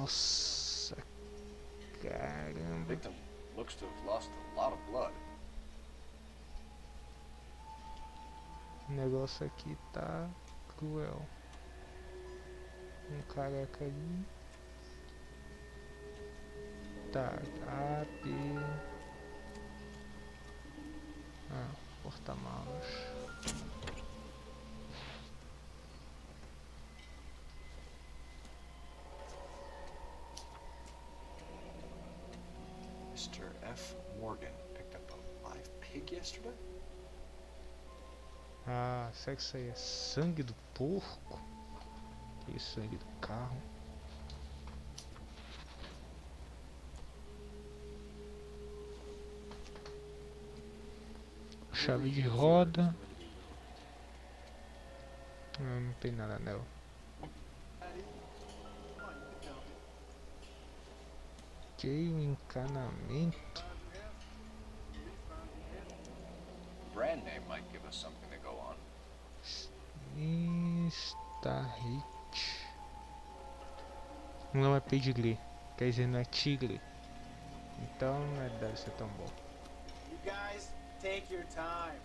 Nossa, caramba. Victim looks to have lost a lot of blood. O negócio aqui tá cruel. Um careca ali. Tá, A, B. Ah, porta-malas. Mr. F. Morgan picked up a live pig yesterday? Ah, será que isso aí é sangue do porco? E sangue do carro? Chave de roda. Não tem nada nela. CHEIO, encanamento. Brand name might give us something to go on. Está hit. Não é pedigree, quer dizer, não é tigre. Então não deve ser tão bom. You guys take your time.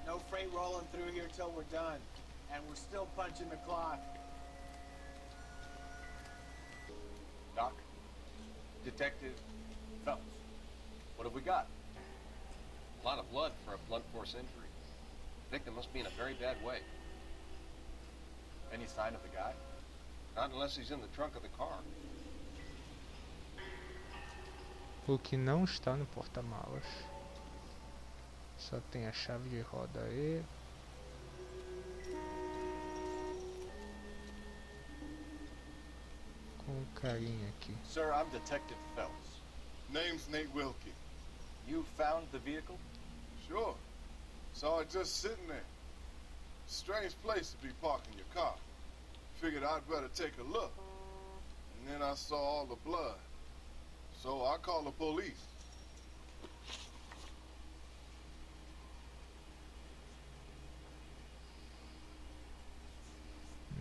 No freight rolling through here till we're done. And we're still punching the clock. Doc, Detective Phelps, what have we got? A lot of blood for a blunt force injury. The victim must be in a very bad way. Any sign of the guy? Not unless he's in the trunk of the car. O que não está no porta-malas. Só tem a chave de roda aí. Com um carinha aqui. Sir, I'm Detective Phelps. Name's Nate Wilkie. You found the vehicle? Sure. Saw it just sitting there. Strange place to be parking your car. Figured I'd better take a look. And then I saw all the blood. So I called the police.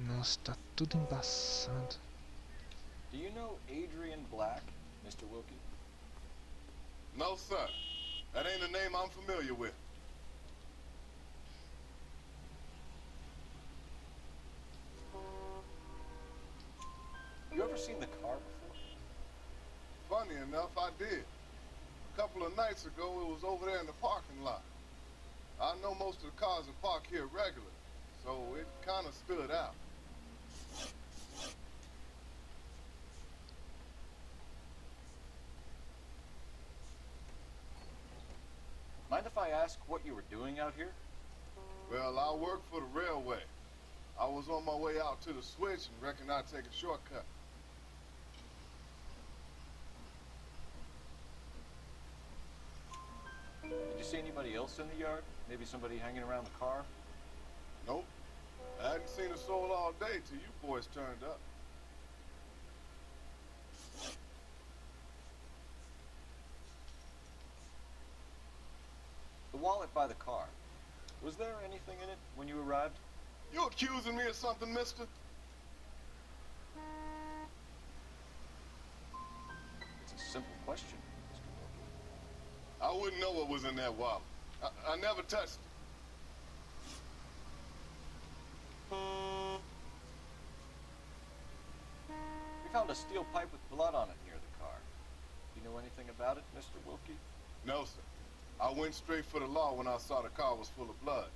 Nossa, tá tudo embaçado. Do you know Adrian Black, Mr. Wilkie? No, sir. That ain't a name I'm familiar with. You ever seen the car before? Funny enough, I did. A couple of nights ago, it was over there in the parking lot. I know most of the cars are parked here regularly, so it kind of stood out. Mind if I ask what you were doing out here? Well, I work for the railway. I was on my way out to the switch and reckoned I'd take a shortcut. Did you see anybody else in the yard? Maybe somebody hanging around the car? Nope. I hadn't seen a soul all day till you boys turned up. The wallet by the car. Was there anything in it when you arrived? You accusing me of something, mister? It's a simple question, Mr. Wilkie. I wouldn't know what was in that wallet. I never touched it. We found a steel pipe with blood on it near the car. Do you know anything about it, Mr. Wilkie? No, sir. I went straight for the law when I saw the car was full of blood.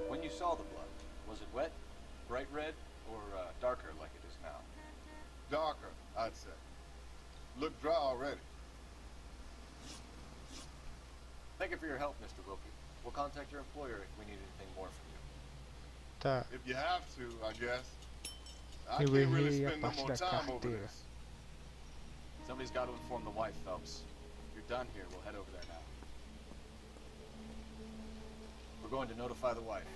When you saw the blood, was it wet, bright red, or darker like it is now? Darker, I'd say. Looked dry already. Thank you for your help, Mr. Wilkie. We'll contact your employer if we need anything more from you. Tá, If you have to, I guess. I eu can't really errei a spend no parte more da time over carteira. this. Somebody's got to inform the wife, Phelps. If you're done here, we'll head over there now. We're going to notify the wife.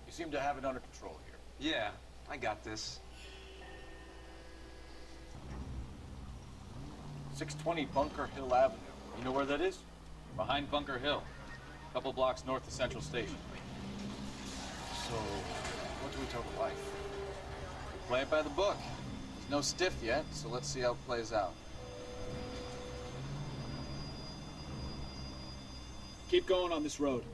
You seem to have it under control here. Yeah, I got this. 620 Bunker Hill Avenue. You know where that is? Behind Bunker Hill, a couple blocks north of Central Station. So, What do we tell the wife? We play it by the book. There's no stiff yet, so let's see how it plays out. Keep going on this road.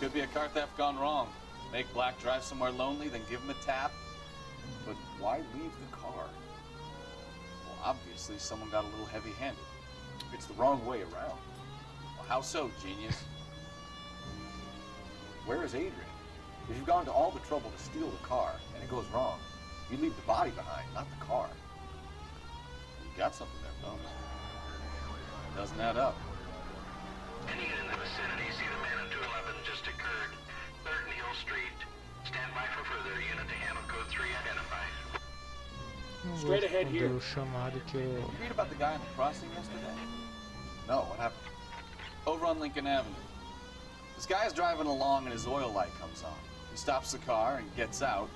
Could be a car theft gone wrong. Make Black drive somewhere lonely, then give him a tap. But why leave the car? Well, obviously someone got a little heavy-handed. It's the wrong way around. Well, how so, genius? Where is Adrian? If you've gone to all the trouble to steal the car, and it goes wrong, you leave the body behind, not the car. You got something there, folks. Doesn't add up. Any in the vicinity, see the man in 211 just occurred. 3rd and Hill Street. Stand by for further. Unit to handle code 3 identified. Não vou Straight ahead responder here. o chamado que eu... Did you read about the guy in the crossing yesterday? No, what happened? Over on Lincoln Avenue. This guy's driving along and his oil light comes on. He stops the car and gets out.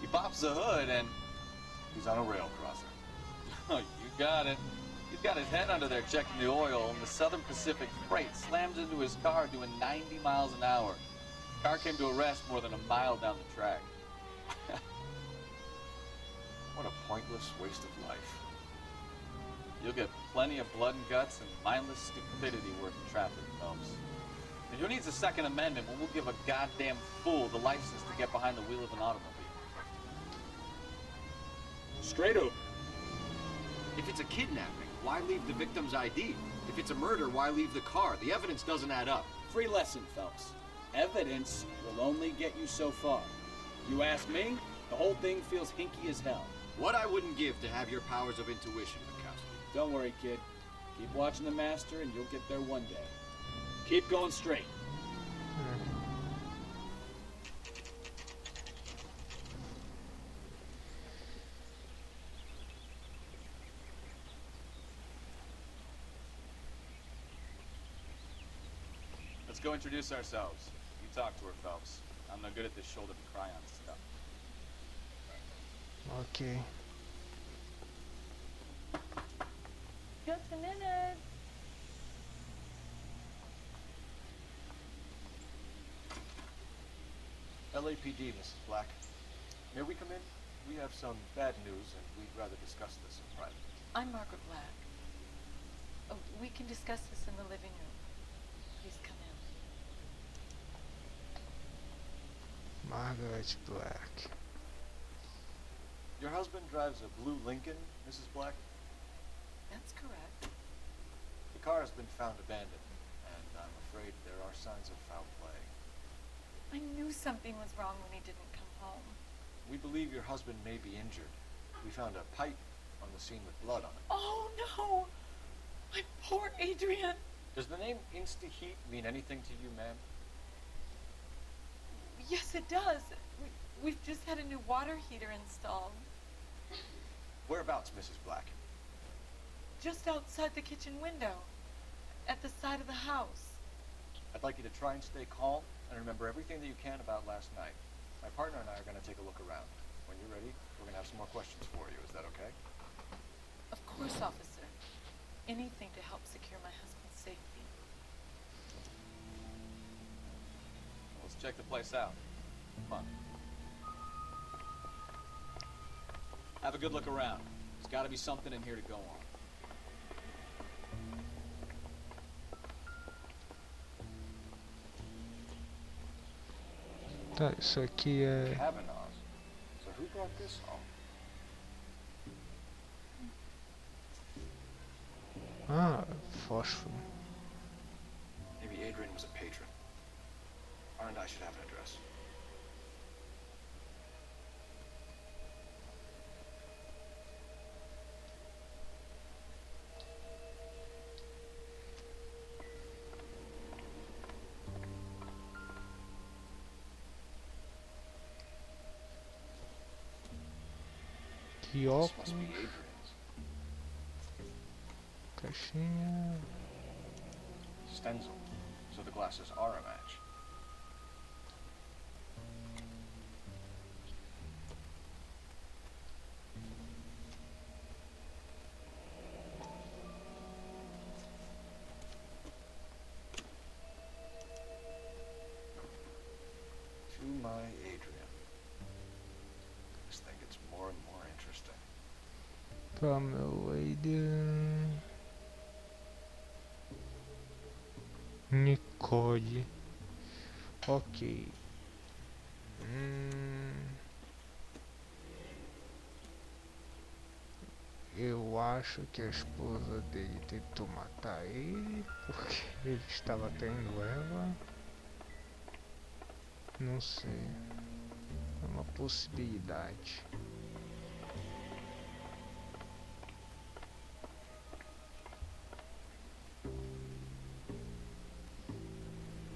He pops the hood and he's on a rail crosser. Oh, you got it. He's got his head under there checking the oil, and the Southern Pacific Freight slams into his car doing 90 miles an hour. The car came to a rest more than a mile down the track. What a pointless waste of life. You'll get plenty of blood and guts and mindless stupidity worth in traffic, folks. And who needs a Second Amendment when we'll give a goddamn fool the license to get behind the wheel of an automobile? Straight over. If it's a kidnapping, why leave the victim's ID? If it's a murder, why leave the car? The evidence doesn't add up. Free lesson, Phelps. Evidence will only get you so far. You ask me, the whole thing feels hinky as hell. What I wouldn't give to have your powers of intuition, Mikowski. Don't worry, kid. Keep watching the master and you'll get there one day. Keep going straight. Let's go introduce ourselves. You talk to her, Phelps. I'm no good at this shoulder to cry on stuff. Ok. Just a minute. LAPD, Mrs. Black. May we come in? We have some bad news, and we'd rather discuss this in private. I'm Margaret Black. Oh, we can discuss this in the living room. Please come in. Margaret Black. Your husband drives a blue Lincoln, Mrs. Black? That's correct. The car has been found abandoned, and I'm afraid there are signs of foul play. I knew something was wrong when he didn't come home. We believe your husband may be injured. We found a pipe on the scene with blood on it. Oh no! My poor Adrian! Does the name Insta-Heat mean anything to you, ma'am? Yes, it does. We've just had a new water heater installed. Whereabouts, Mrs. Black? Just outside the kitchen window. At the side of the house. I'd like you to try and stay calm and remember everything that you can about last night. My partner and I are going to take a look around. When you're ready, we're going to have some more questions for you. Is that okay? Of course, officer. Anything to help secure my husband's safety. Let's check the place out. Come on. Have a good look around. There's got to be something in here to go on. Tá, isso aqui é... Kavanagh's. So who brought this home? Ah, fósforo. Maybe Adrian was a patron. R and I should have an address. Que This óculos, must be Adrian's. caixinha... Stencil. So the glasses are a match. Pamela Nicole. Ok. Eu acho que a esposa dele tentou matar ele porque ele estava traindo ela. Não sei. É uma possibilidade.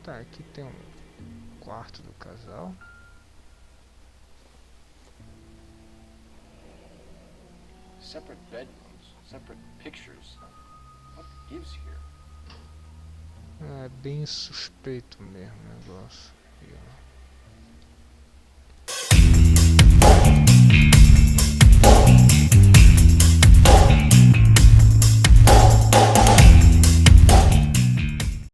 Tá, aqui tem um quarto do casal. Separate bedrooms, separate pictures. What gives here? É bem suspeito mesmo o negócio. Aqui, ó.